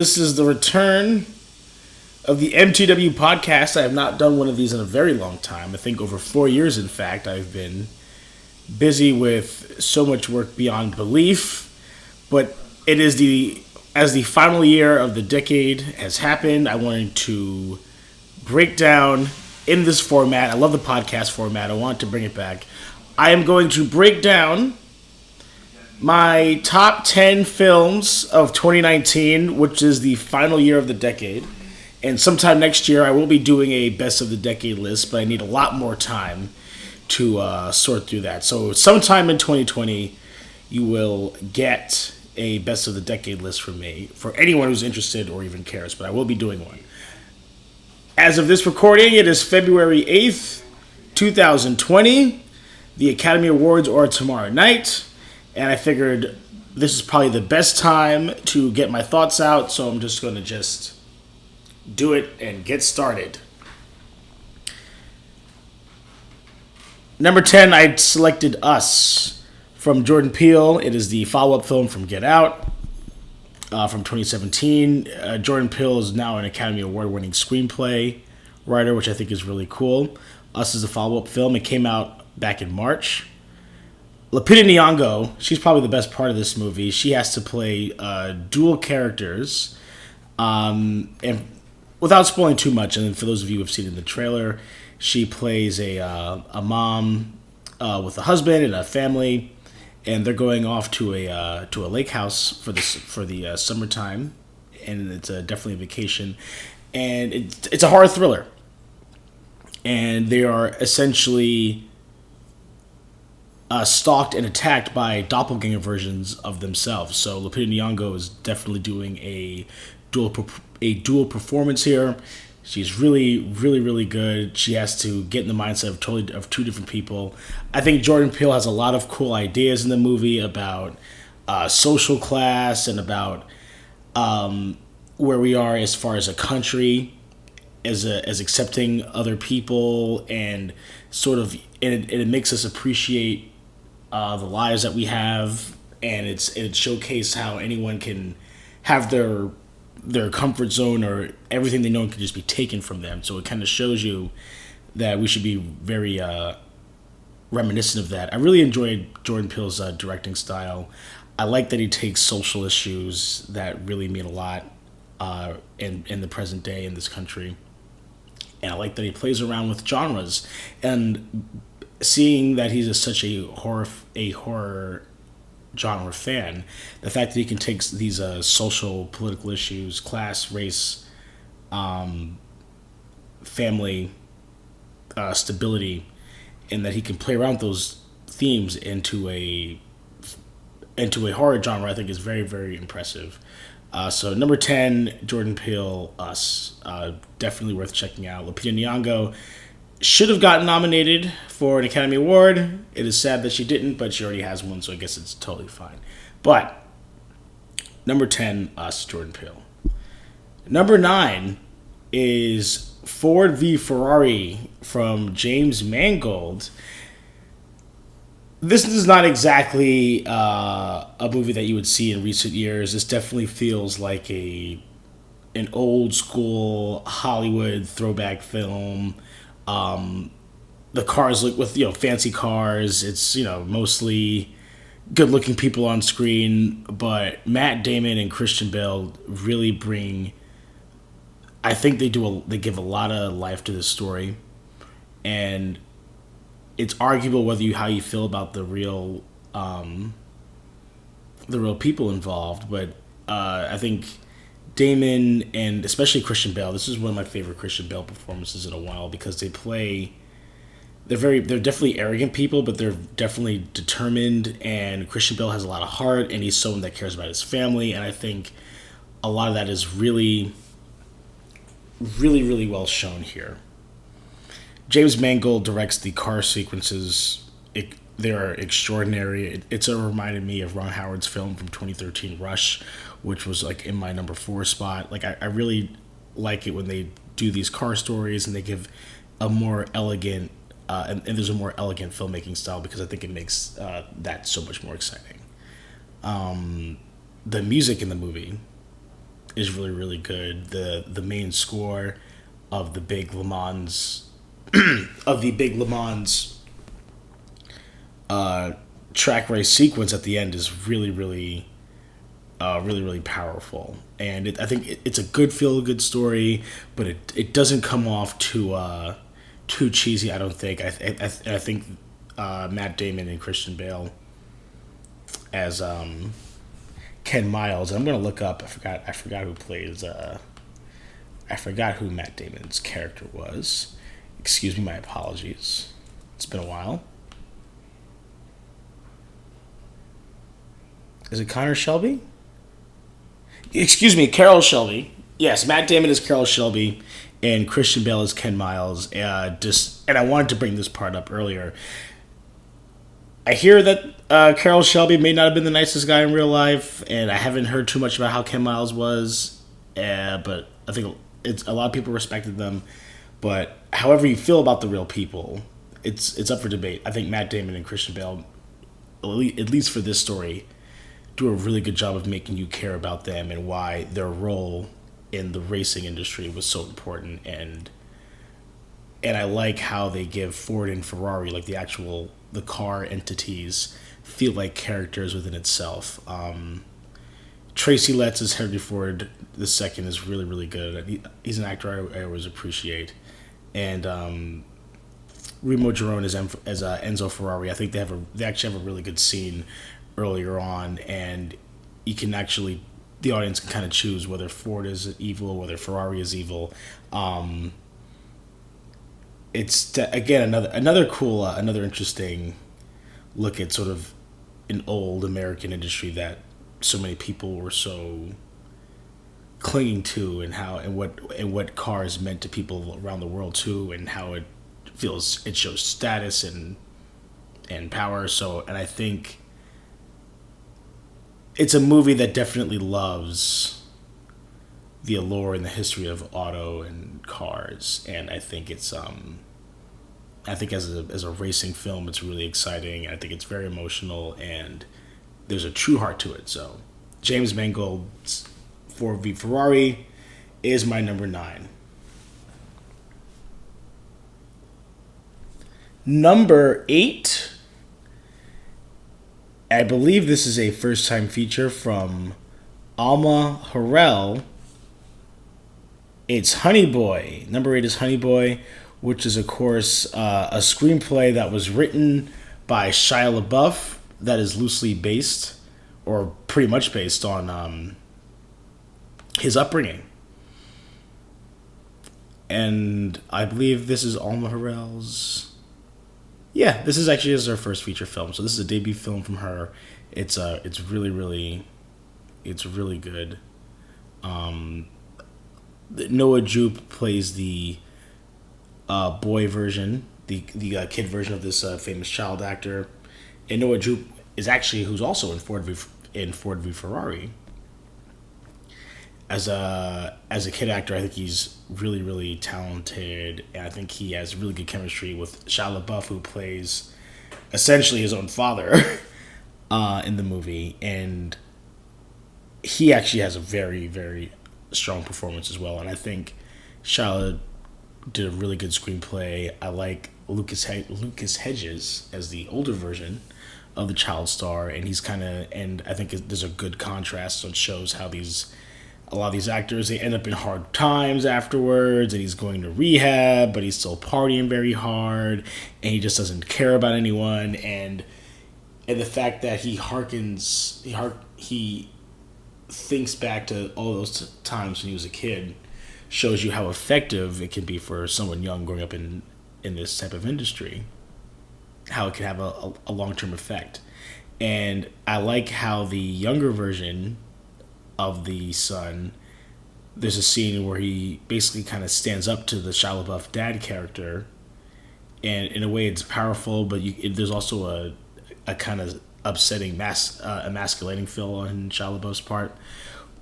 This is the return of the MTW podcast. I have not done one of these in a very long time. I think over 4 years, in fact. I've been busy with so much work beyond belief. But it is as the final year of the decade has happened, I wanted to break down in this format. I love the podcast format. I want to bring it back. I am going to break down my top 10 films of 2019, which is the final year of the decade. And sometime next year, I will be doing a best of the decade list, but I need a lot more time to sort through that. So, sometime in 2020, you will get a best of the decade list from me for anyone who's interested or even cares, but I will be doing one. As of this recording, it is February 8th, 2020. The Academy Awards are tomorrow night. And I figured this is probably the best time to get my thoughts out, so I'm just going to do it and get started. Number 10, I selected Us from Jordan Peele. It is the follow-up film from Get Out from 2017. Jordan Peele is now an Academy Award-winning screenplay writer, which I think is really cool. Us is a follow-up film. It came out back in March. Lupita Nyong'o, she's probably the best part of this movie. She has to play dual characters, and without spoiling too much. And for those of you who have seen it in the trailer, she plays a mom with a husband and a family, and they're going off to a lake house for the summertime, and it's definitely a vacation, and it's a horror thriller, and they are essentially stalked and attacked by doppelganger versions of themselves. So Lupita Nyong'o is definitely doing a dual performance here. She's really, really, really good. She has to get in the mindset of two different people. I think Jordan Peele has a lot of cool ideas in the movie about social class and about where we are as far as a country, as accepting other people, and sort of it makes us appreciate the lives that we have, and it showcased how anyone can have their comfort zone, or everything they know can just be taken from them. So it kind of shows you that we should be very reminiscent of that. I really enjoyed Jordan Peele's directing style. I like that he takes social issues that really mean a lot in the present day in this country, and I like that he plays around with genres. And seeing that he's such a horror genre fan, the fact that he can take these social, political issues, class, race, family, stability, and that he can play around those themes into a horror genre, I think is very, very impressive. So number 10, Jordan Peele, Us, definitely worth checking out. Lupita Nyong'o should have gotten nominated for an Academy Award. It is sad that she didn't, but she already has one, so I guess it's totally fine. But number 10, Us, Jordan Peele. Number 9 is Ford v Ferrari from James Mangold. This is not exactly a movie that you would see in recent years. This definitely feels like an old school Hollywood throwback film. The cars look with fancy cars. It's mostly good looking people on screen, but Matt Damon and Christian Bale really bring. I think they give a lot of life to this story, and it's arguable how you feel about the real people involved. But I think Damon and especially Christian Bale. This is one of my favorite Christian Bale performances in a while, because they're definitely arrogant people, but they're definitely determined. And Christian Bale has a lot of heart, and he's someone that cares about his family. And I think a lot of that is really, really, really well shown here. James Mangold directs the car sequences. They're extraordinary. It sort of reminded me of Ron Howard's film from 2013, Rush, which was like in my number 4 spot. Like I really like it when they do these car stories and they give a more elegant and there's a more elegant filmmaking style, because I think it makes that so much more exciting. The music in the movie is really really good. The main score of the big Le Mans uh, track race sequence at the end is really really really powerful, and I think it's a good feel good story, but it doesn't come off too cheesy. I don't think. I think Matt Damon and Christian Bale as Ken Miles. And I'm gonna look up. I forgot who plays. I forgot who Matt Damon's character was. Excuse me, my apologies. It's been a while. Is it Connor Shelby? Excuse me, Carol Shelby. Yes, Matt Damon is Carol Shelby, and Christian Bale is Ken Miles. And I wanted to bring this part up earlier. I hear that Carol Shelby may not have been the nicest guy in real life, and I haven't heard too much about how Ken Miles was. But I think it's a lot of people respected them. But however you feel about the real people, it's up for debate. I think Matt Damon and Christian Bale, at least for this story, do a really good job of making you care about them and why their role in the racing industry was so important. And I like how they give Ford and Ferrari, like the car entities, feel like characters within itself. Tracy Letts as Henry Ford II is really really good. He's an actor I always appreciate, and Remo Girone as Enzo Ferrari. I think they actually have a really good scene earlier on, and the audience can kind of choose whether Ford is evil, whether Ferrari is evil. Again another cool, another interesting look at sort of an old American industry that so many people were so clinging to, and what cars meant to people around the world too, and how it shows status and power. So, and I think it's a movie that definitely loves the allure and the history of auto and cars, and I think I think as a racing film, it's really exciting. I think it's very emotional, and there's a true heart to it. So, James Mangold's Ford v Ferrari is my number 9. Number 8. I believe this is a first-time feature from Alma Har'el. It's Honey Boy. Number 8 is Honey Boy, which is, of course, a screenplay that was written by Shia LaBeouf that is loosely based, or pretty much based on his upbringing. And I believe this is Alma Har'el's... Yeah, this is actually her first feature film. So this is a debut film from her. It's really good. Noah Jupe plays the boy version, the kid version of this famous child actor, and Noah Jupe is actually who's also in Ford v Ferrari. As a kid actor, I think he's really really talented, and I think he has really good chemistry with Shia LaBeouf, who plays essentially his own father in the movie, and he actually has a very very strong performance as well. And I think Shia did a really good screenplay. I like Lucas Hedges as the older version of the child star, and and I think there's a good contrast. So it shows how a lot of these actors, they end up in hard times afterwards, and he's going to rehab, but he's still partying very hard, and he just doesn't care about anyone. And the fact that he thinks back to all those times when he was a kid shows you how effective it can be for someone young growing up in this type of industry, how it can have a long-term effect. And I like how the younger version of the son, there's a scene where he basically kind of stands up to the Shia LaBeouf dad character, and in a way it's powerful, but there's also a kind of upsetting emasculating feel on Shia LaBeouf's part,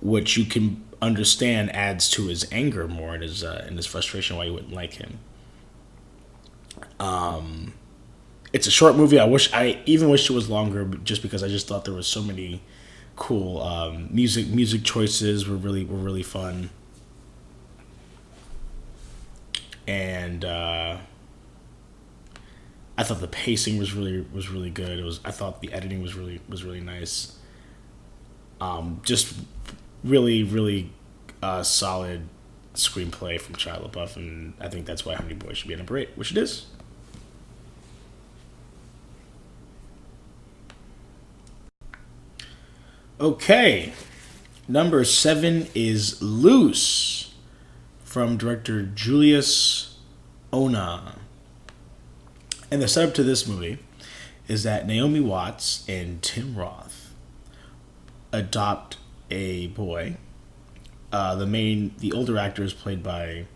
which you can understand adds to his anger more and his frustration why you wouldn't like him. It's a short movie. I even wish it was longer, just because I just thought there was so many cool. Music choices were really fun, and I thought the pacing was really good. I thought the editing was really nice. Just really solid screenplay from Shia LaBeouf, and I think that's why Honey Boy should be a number 8, which it is. Okay, number 7 is Loose from director Julius Ona. And the setup to this movie is that Naomi Watts and Tim Roth adopt a boy. The older actor is played by,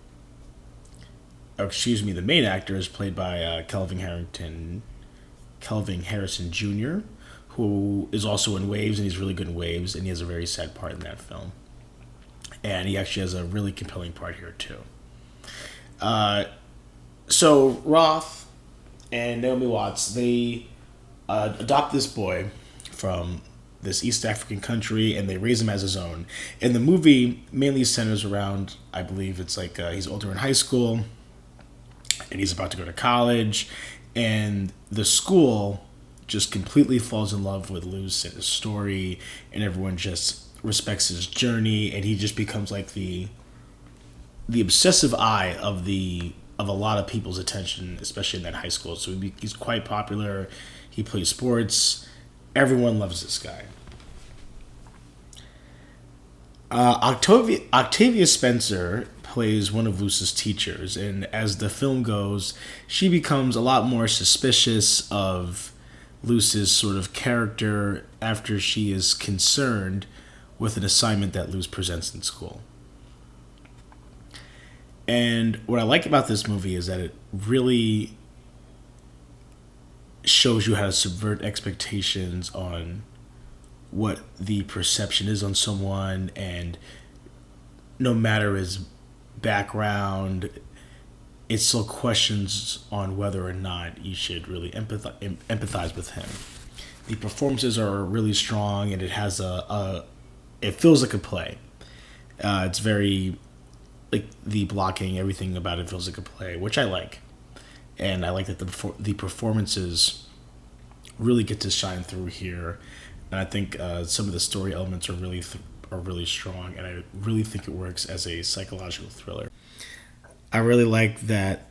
or excuse me, the main actor is played by Kelvin Harrison Jr., who is also in Waves, and he's really good in Waves, and he has a very sad part in that film. And he actually has a really compelling part here too. So Roth and Naomi Watts, they adopt this boy from this East African country, and they raise him as his own. And the movie mainly centers around, I believe it's like he's older in high school, and he's about to go to college, and the school just completely falls in love with Luce and his story, and everyone just respects his journey, and he just becomes like the obsessive eye of a lot of people's attention, especially in that high school. So he's quite popular. He plays sports. Everyone loves this guy. Octavia Spencer plays one of Luce's teachers, and as the film goes, she becomes a lot more suspicious of Luce's sort of character after she is concerned with an assignment that Luce presents in school. And what I like about this movie is that it really shows you how to subvert expectations on what the perception is on someone, and no matter his background, it still questions on whether or not you should really empathize with him. The performances are really strong, and it has it feels like a play. It's very, like, the blocking, everything about it feels like a play, which I like. And I like that the performances really get to shine through here. And I think some of the story elements are really strong, and I really think it works as a psychological thriller. I really like that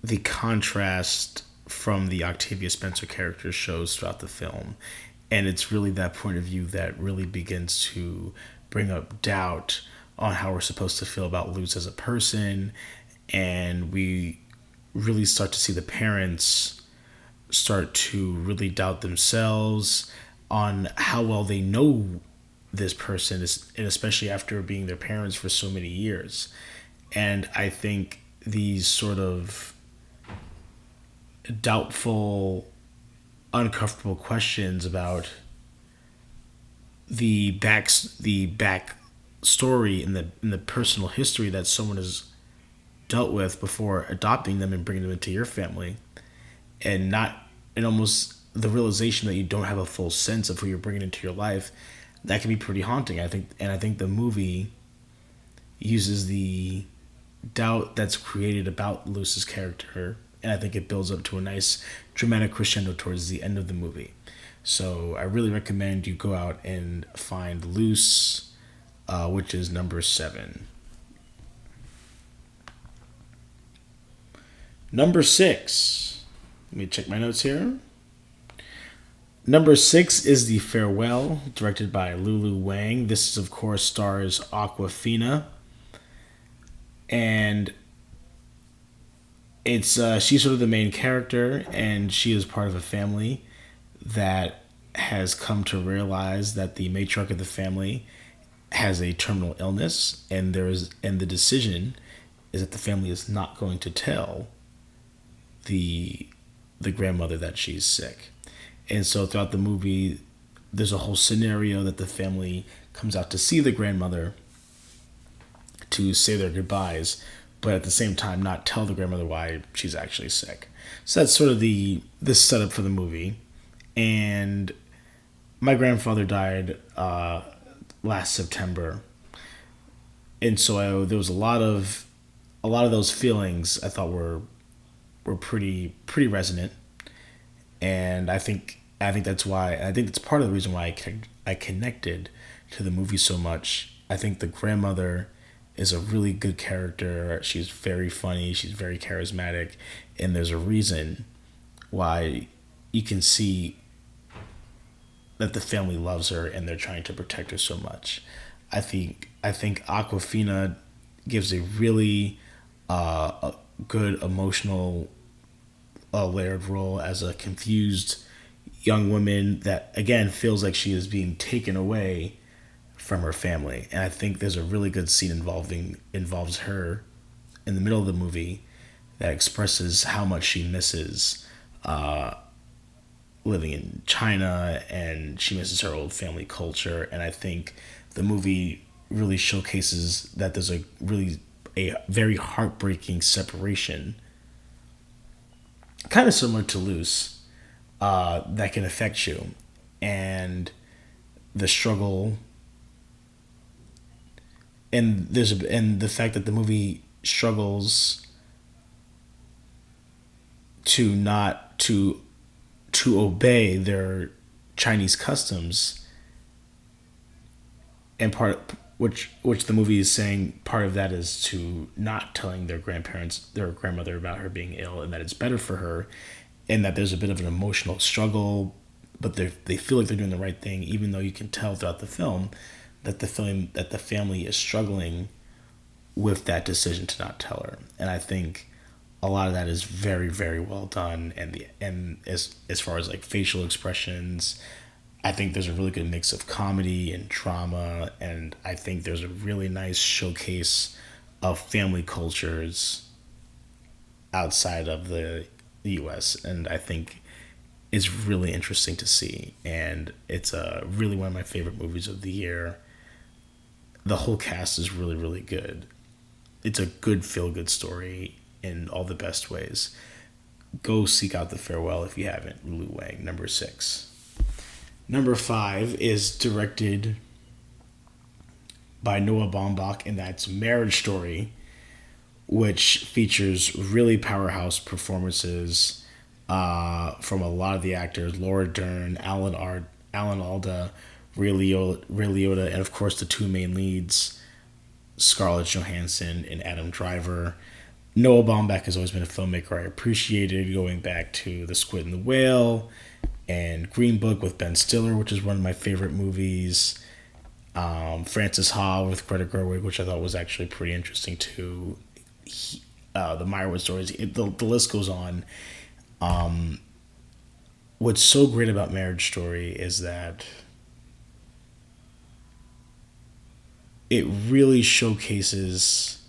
the contrast from the Octavia Spencer character shows throughout the film. And it's really that point of view that really begins to bring up doubt on how we're supposed to feel about Luz as a person. And we really start to see the parents start to really doubt themselves on how well they know this person, and especially after being their parents for so many years. And I think these sort of doubtful, uncomfortable questions about the back story and the personal history that someone has dealt with before adopting them and bringing them into your family, and almost the realization that you don't have a full sense of who you're bringing into your life, that can be pretty haunting. I think the movie uses the doubt that's created about Luce's character, and I think it builds up to a nice dramatic crescendo towards the end of the movie. So I really recommend you go out and find Luce, which is number 7. Number 6. Let me check my notes here. Number 6 is The Farewell, directed by Lulu Wang. This is, of course, stars Awkwafina. And it's she's sort of the main character, and she is part of a family that has come to realize that the matriarch of the family has a terminal illness, and the decision is that the family is not going to tell the grandmother that she's sick. And so throughout the movie, there's a whole scenario that the family comes out to see the grandmother to say their goodbyes, but at the same time not tell the grandmother why she's actually sick. So that's sort of this setup for the movie. And my grandfather died last September, and so there was a lot of those feelings I thought were pretty resonant, and I think that's why I think that's part of the reason why I connected to the movie so much. I think the grandmother is a really good character. She's very funny. She's very charismatic, and there's a reason why you can see that the family loves her and they're trying to protect her so much. I think Aquafina gives a really a good emotional layered role as a confused young woman that again feels like she is being taken away from her family. And I think there's a really good scene involves her in the middle of the movie that expresses how much she misses living in China and she misses her old family culture. And I think the movie really showcases that there's a very heartbreaking separation, kind of similar to Loose, that can affect you, and the struggle, and the fact that the movie struggles to not to obey their Chinese customs, and which the movie is saying part of that is to not telling their grandmother about her being ill and that it's better for her, and that there's a bit of an emotional struggle, but they feel like they're doing the right thing, even though you can tell throughout the film that the family is struggling with that decision to not tell her. And I think a lot of that is very very well done, and as far as like facial expressions, I think there's a really good mix of comedy and drama, and I think there's a really nice showcase of family cultures outside of the US, and I think it's really interesting to see, and it's really one of my favorite movies of the year. The whole cast is really really good. It's a good feel good story in all the best ways. Go seek out The Farewell if you haven't. Lu Wang, number 6. Number 5 is directed by Noah Baumbach, and that's Marriage Story, which features really powerhouse performances from a lot of the actors: Laura Dern, Alan Alda, Ray Liotta, and of course the two main leads, Scarlett Johansson and Adam Driver. Noah Baumbach has always been a filmmaker I appreciated, going back to The Squid and the Whale and Green Book with Ben Stiller, which is one of my favorite movies. Frances Ha with Greta Gerwig, which I thought was actually pretty interesting too. The Meyerwood stories, the list goes on. What's so great about Marriage Story is that it really showcases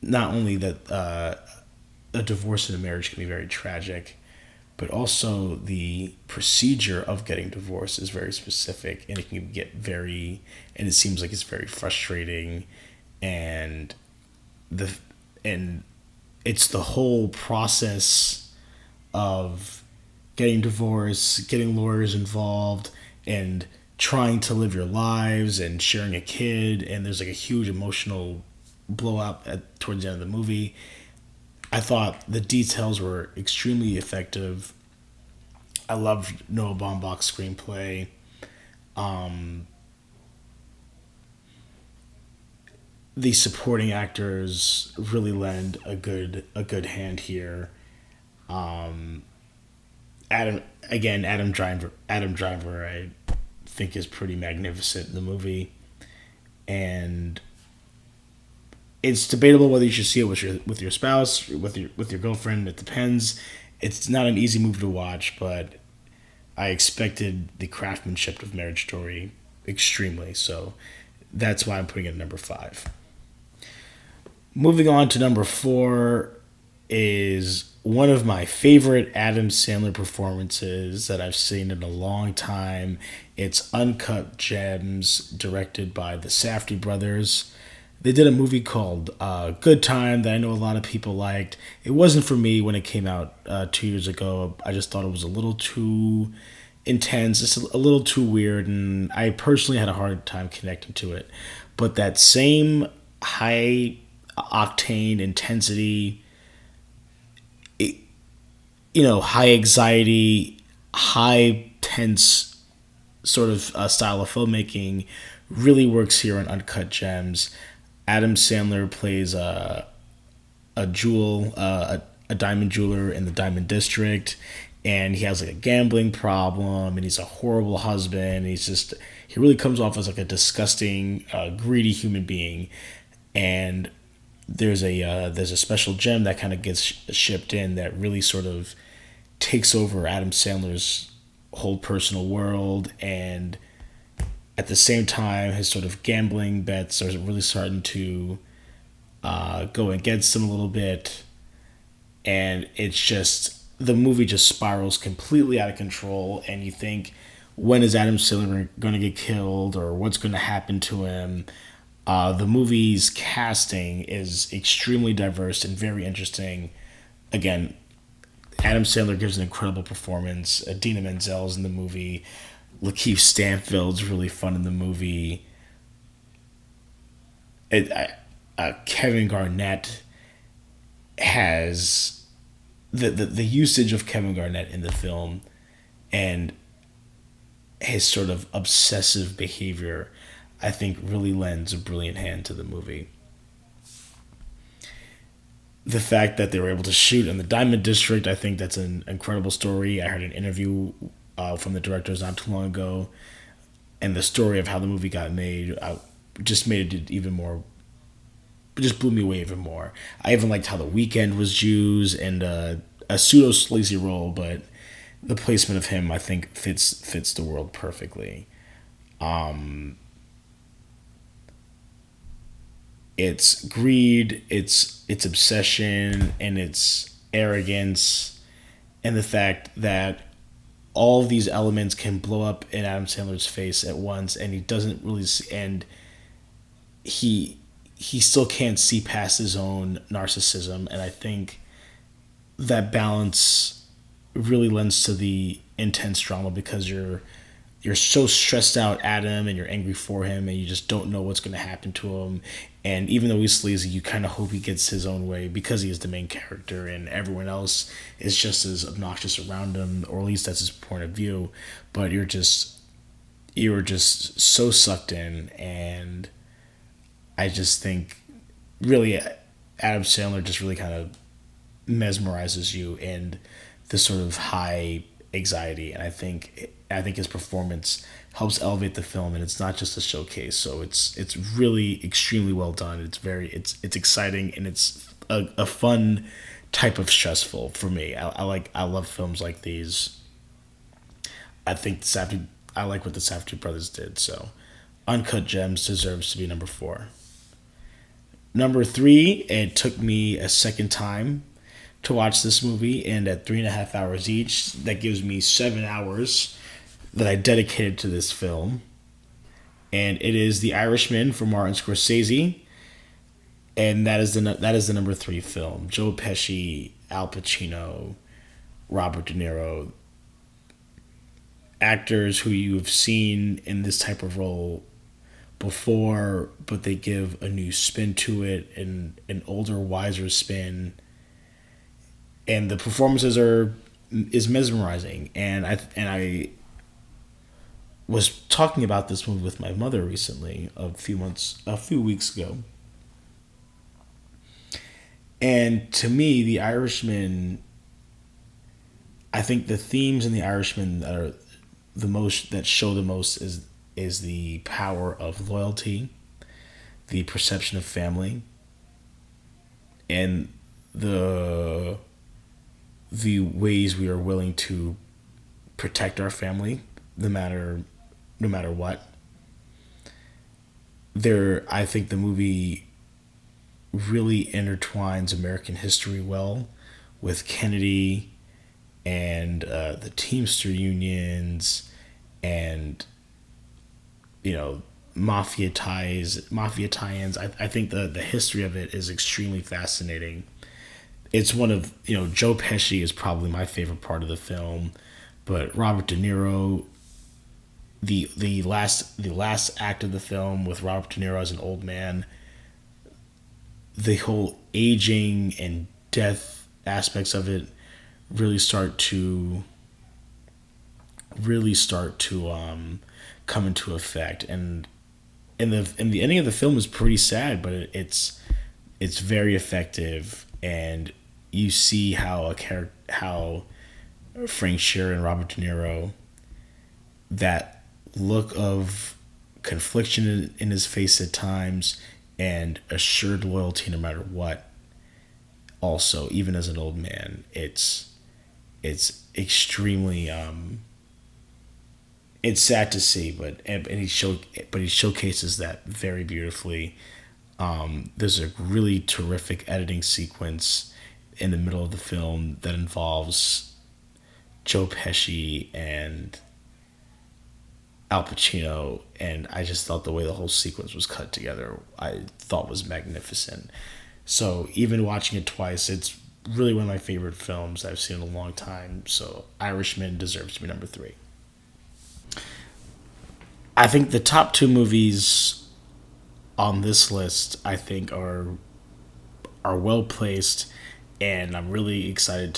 not only that a divorce and a marriage can be very tragic, but also the procedure of getting divorced is very specific, and it can get and it seems like it's very frustrating, and the and it's the whole process of getting divorced, getting lawyers involved, and trying to live your lives and sharing a kid, and there's like a huge emotional blowout towards the end of the movie. I thought the details were extremely effective. I loved Noah Baumbach's screenplay. The supporting actors really lend a good hand here. Adam Driver, I think is pretty magnificent in the movie, and it's debatable whether you should see it with your spouse, with your girlfriend. It depends. It's not an easy movie to watch, but I expected the craftsmanship of Marriage Story extremely, so that's why I'm putting it at number 5. Moving on to number 4 is one of my favorite Adam Sandler performances that I've seen in a long time. It's Uncut Gems, directed by the Safdie brothers. They did a movie called Good Time that I know a lot of people liked. It wasn't for me when it came out 2 years ago. I just thought it was a little too intense. It's a little too weird, and I personally had a hard time connecting to it. But that same high octane intensity, high anxiety, high tense sort of style of filmmaking really works here in Uncut Gems. Adam Sandler plays a diamond jeweler in the Diamond District, and he has like a gambling problem, and he's a horrible husband. He really comes off as like a disgusting, greedy human being, and there's a special gem that kind of gets shipped in that really sort of takes over Adam Sandler's whole personal world, and at the same time his sort of gambling bets are really starting to go against him a little bit, and it's just the movie just spirals completely out of control, and you think, when is Adam Sandler going to get killed, or what's going to happen to him? The movie's casting is extremely diverse and very interesting. Again, Adam Sandler gives an incredible performance. Idina Menzel's in the movie. Lakeith Stanfield's really fun in the movie. Kevin Garnett has the usage of Kevin Garnett in the film, and his sort of obsessive behavior, I think, really lends a brilliant hand to the movie. The fact that they were able to shoot in the Diamond District, I think that's an incredible story. I heard an interview from the directors not too long ago, and the story of how the movie got made just made it even more. It just blew me away even more. I even liked how The Weeknd was used, and a pseudo sleazy role, but the placement of him, I think, fits the world perfectly. It's greed, it's obsession, and it's arrogance, and the fact that all of these elements can blow up in Adam Sandler's face at once, and he doesn't really see, and he still can't see past his own narcissism, and I think that balance really lends to the intense drama, because you're so stressed out at him, and you're angry for him, and you just don't know what's going to happen to him. And even though he's sleazy, you kind of hope he gets his own way, because he is the main character and everyone else is just as obnoxious around him, or at least that's his point of view. But you were just so sucked in, and I just think really Adam Sandler just really kind of mesmerizes you in this sort of high anxiety, and I think his performance helps elevate the film, and it's not just a showcase. So it's really extremely well done. It's exciting, and it's a fun type of stressful for me. I love films like these. I think I like what the Safdie brothers did. So Uncut Gems deserves to be number 4. Number 3, it took me a second time to watch this movie, and at 3.5 hours each, that gives me 7 hours that I dedicated to this film. And it is The Irishman from Martin Scorsese, and that is the number 3 film. Joe Pesci, Al Pacino, Robert De Niro, actors who you have seen in this type of role before, but they give a new spin to it, and an older, wiser spin. And the performances is mesmerizing. And I was talking about this movie with my mother recently, a few weeks ago. And to me, The Irishman, I think the themes in The Irishman that show the most is the power of loyalty, the perception of family, and the ways we are willing to protect our family no matter what. I think the movie really intertwines American history well with Kennedy and the Teamster unions, and mafia tie-ins. I think the history of it is extremely fascinating. It's one of Joe Pesci is probably my favorite part of the film. But Robert De Niro, the last act of the film with Robert De Niro as an old man, the whole aging and death aspects of it really start to come into effect. And the ending of the film is pretty sad, but it's very effective. And you see how how Frank Sheeran and Robert De Niro, that look of confliction in his face at times, and assured loyalty no matter what. Also, even as an old man, it's extremely it's sad to see, but he showcases that very beautifully. There's a really terrific editing sequence in the middle of the film that involves Joe Pesci and Al Pacino, and I just thought the way the whole sequence was cut together, I thought was magnificent. So even watching it twice, it's really one of my favorite films I've seen in a long time. So Irishman deserves to be number three. I think the top two movies on this list, I think, are well placed, and I'm really excited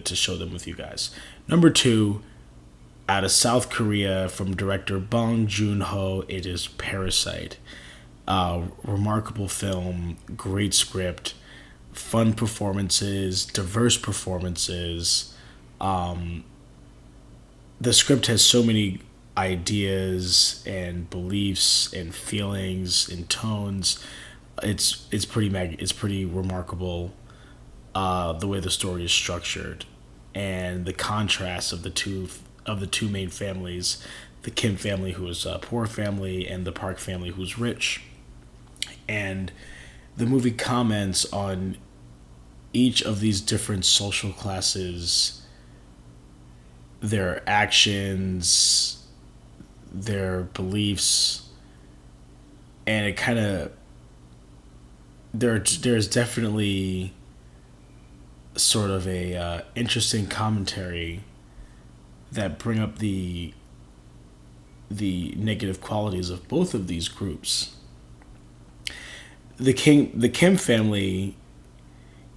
to show them with you guys. Number two, out of South Korea, from director Bong Joon Ho, it is Parasite. Remarkable film, great script, fun performances, diverse performances. The script has so many ideas and beliefs and feelings and tones. It's pretty remarkable, the way the story is structured, and the contrast of the two main families, the Kim family, who is a poor family, and the Park family, who's rich. And the movie comments on each of these different social classes, their actions, their beliefs, and it kind of there's definitely sort of a interesting commentary that bring up the negative qualities of both of these groups. The Kim family,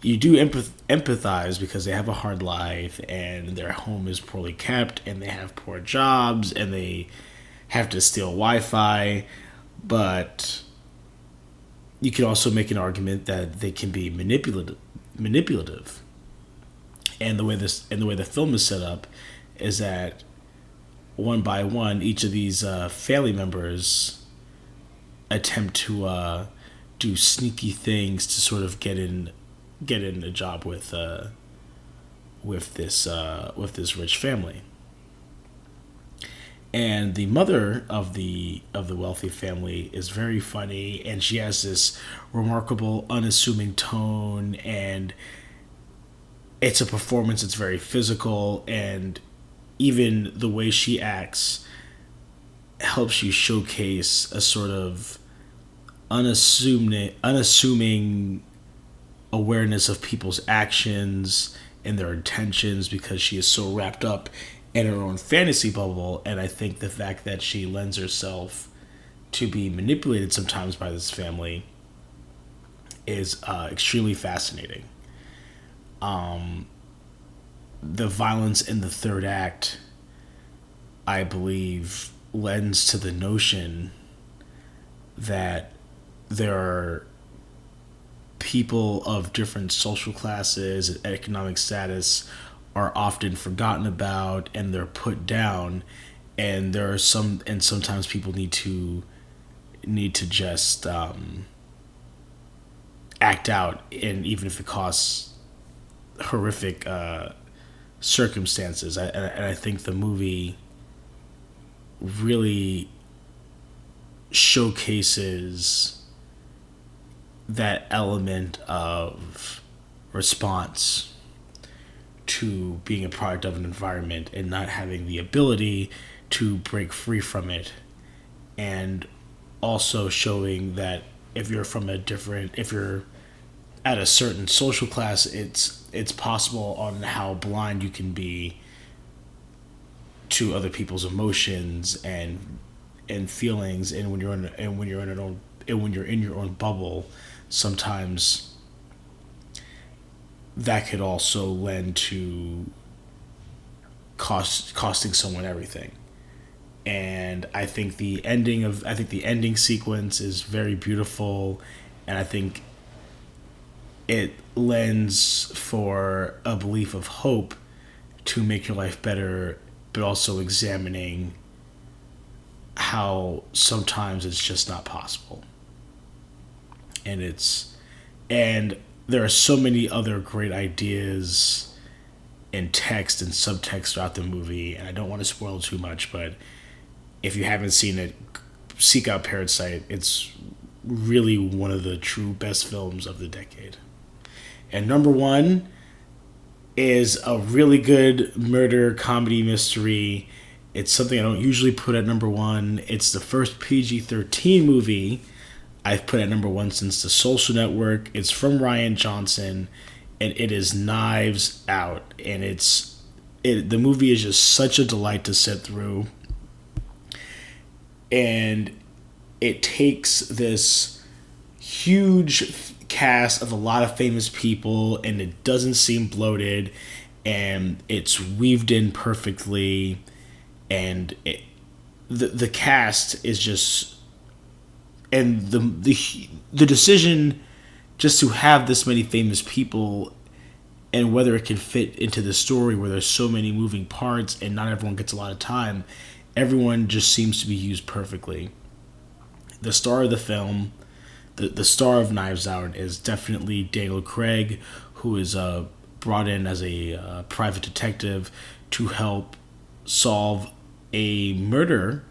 you do empathize because they have a hard life and their home is poorly kept and they have poor jobs and they have to steal Wi-Fi, but you could also make an argument that they can be manipulative. And the way the film is set up is that one by one, each of these family members attempt to do sneaky things to sort of get in a job with this rich family. And the mother of the wealthy family is very funny, and she has this remarkable, unassuming tone, and it's a performance. It's very physical, and even the way she acts helps you showcase a sort of unassuming awareness of people's actions and their intentions, because she is so wrapped up in her own fantasy bubble. And I think the fact that she lends herself to be manipulated sometimes by this family is extremely fascinating. The violence in the third act, I believe, lends to the notion that there are people of different social classes and economic status are often forgotten about, and they're put down, and sometimes people need to just act out, and even if it costs horrific circumstances. And I think the movie really showcases that element of response to being a product of an environment and not having the ability to break free from it, and also showing that if you're at a certain social class, it's possible on how blind you can be to other people's emotions and feelings, and when you're in an own and when you're in your own bubble, sometimes that could also lend to costing someone everything. And I think the ending sequence is very beautiful, and I think it lends for a belief of hope to make your life better, but also examining how sometimes it's just not possible. And and there are so many other great ideas and text and subtext throughout the movie, and I don't want to spoil too much, but if you haven't seen it, seek out Parasite. It's really one of the true best films of the decade. And number one is a really good murder comedy mystery. It's something I don't usually put at number one. It's the first PG-13 movie I've put at number one since The Social Network. It's from Rian Johnson, and it is Knives Out. And the movie is just such a delight to sit through. And it takes this huge cast of a lot of famous people, and it doesn't seem bloated, and it's weaved in perfectly, and the cast is just, and the decision just to have this many famous people, and whether it can fit into the story where there's so many moving parts and not everyone gets a lot of time, everyone just seems to be used perfectly. The star of the film, the star of Knives Out, is definitely Daniel Craig, who is brought in as a private detective to help solve a murder.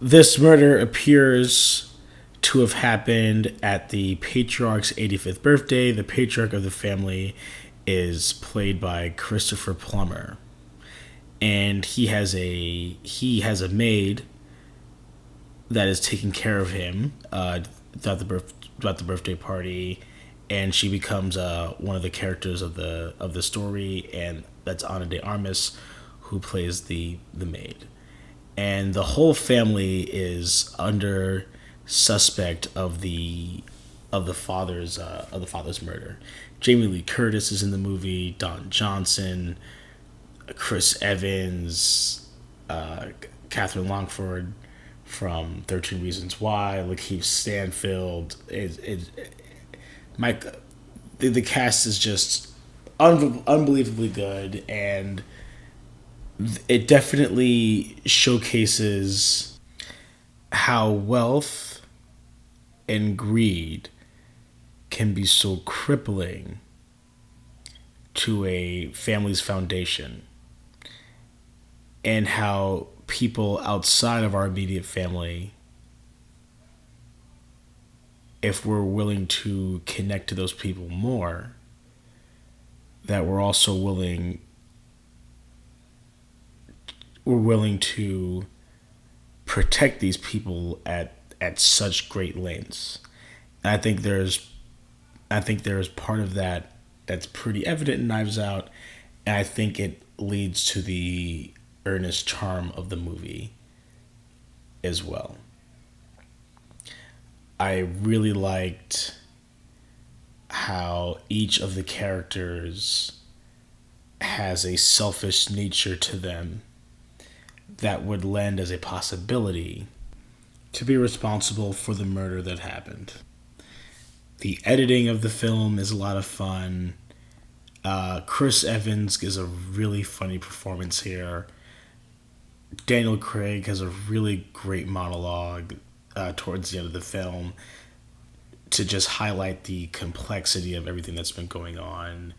This murder appears to have happened at the patriarch's 85th birthday. The patriarch of the family is played by Christopher Plummer, and he has a maid that is taking care of him throughout the birthday party, and she becomes one of the characters of the story, and that's Ana de Armas, who plays the maid, and the whole family is under suspect of the father's murder. Jamie Lee Curtis is in the movie, Don Johnson, Chris Evans, Catherine Longford from 13 Reasons Why, Lakeith Stanfield. The cast is just unbelievably good, and it definitely showcases how wealth and greed can be so crippling to a family's foundation, and how people outside of our immediate family, if we're willing to connect to those people more, that we're willing to protect these people at such great lengths. And I think there's part of that that's pretty evident in Knives Out, and I think it leads to the earnest charm of the movie as well. I really liked how each of the characters has a selfish nature to them that would lend as a possibility to be responsible for the murder that happened. The editing of the film is a lot of fun. Chris Evans gives a really funny performance here. Daniel Craig has a really great monologue towards the end of the film to just highlight the complexity of everything that's been going on.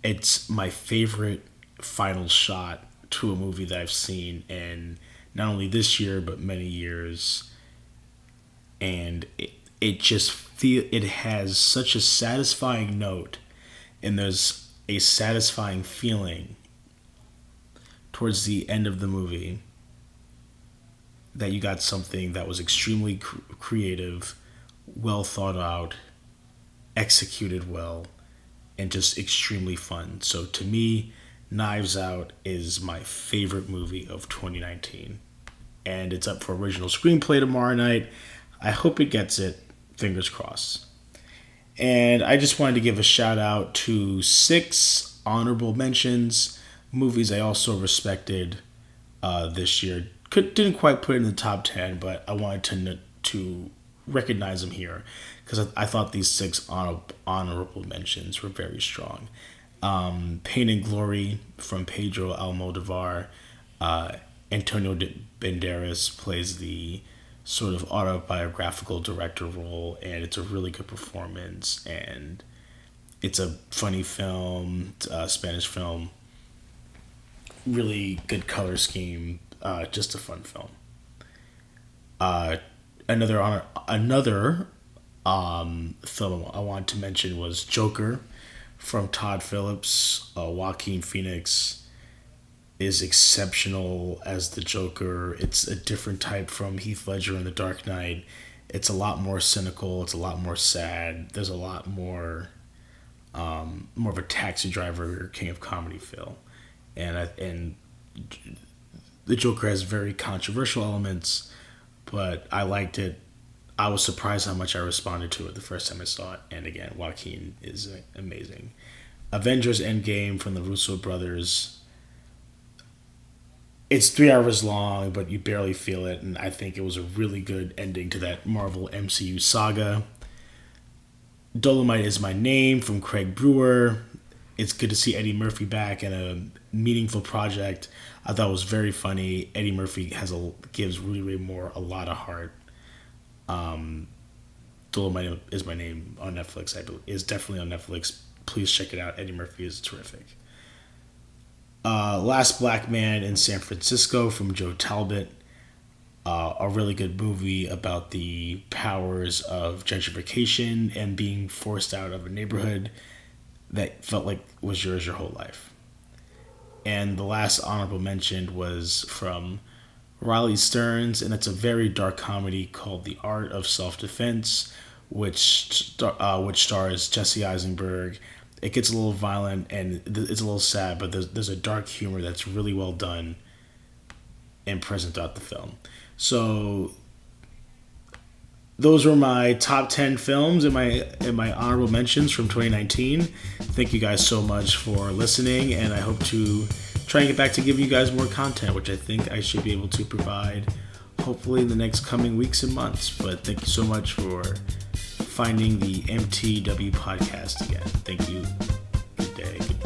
It's my favorite final shot to a movie that I've seen in not only this year but many years, and it has such a satisfying note, and there's a satisfying feeling towards the end of the movie that you got something that was extremely creative, well thought out, executed well, and just extremely fun. So to me, Knives Out is my favorite movie of 2019. And it's up for original screenplay tomorrow night. I hope it gets it. Fingers crossed. And I just wanted to give a shout out to 6 honorable mentions, movies I also respected this year. Didn't quite put it in the top 10, but I wanted to recognize them here because I thought these 6 honorable mentions were very strong. Pain and Glory from Pedro Almodovar. Antonio Banderas plays the sort of autobiographical director role, and it's a really good performance, and it's a funny film, Spanish film, really good color scheme, just a fun film. Another film I wanted to mention was Joker from Todd Phillips. Joaquin Phoenix is exceptional as the Joker. It's a different type from Heath Ledger in The Dark Knight. It's a lot more cynical. It's a lot more sad. There's a lot more of a Taxi Driver, King of Comedy feel, and the Joker has very controversial elements, but I liked it. I was surprised how much I responded to it the first time I saw it, and again, Joaquin is amazing. Avengers Endgame from the Russo brothers. It's 3 hours long, but you barely feel it, and I think it was a really good ending to that Marvel MCU saga. Dolomite Is My Name from Craig Brewer. It's good to see Eddie Murphy back in a meaningful project. I thought it was very funny. Eddie Murphy gives Rudy Ray Moore a lot of heart. Dolomite Is My Name on Netflix, I believe, is definitely on Netflix. Please check it out. Eddie Murphy is terrific. Last Black Man in San Francisco from Joe Talbot. A really good movie about the powers of gentrification and being forced out of a neighborhood that felt like was yours your whole life. And the last honorable mention was from Riley Stearns, and it's a very dark comedy called The Art of Self-Defense, which stars Jesse Eisenberg. It gets a little violent and it's a little sad, but there's a dark humor that's really well done and present throughout the film. So those were my top 10 films and my honorable mentions from 2019. Thank you guys so much for listening, and I hope to try and get back to giving you guys more content, which I think I should be able to provide hopefully in the next coming weeks and months. But thank you so much for finding the MTW podcast again. Thank you. Good day. Good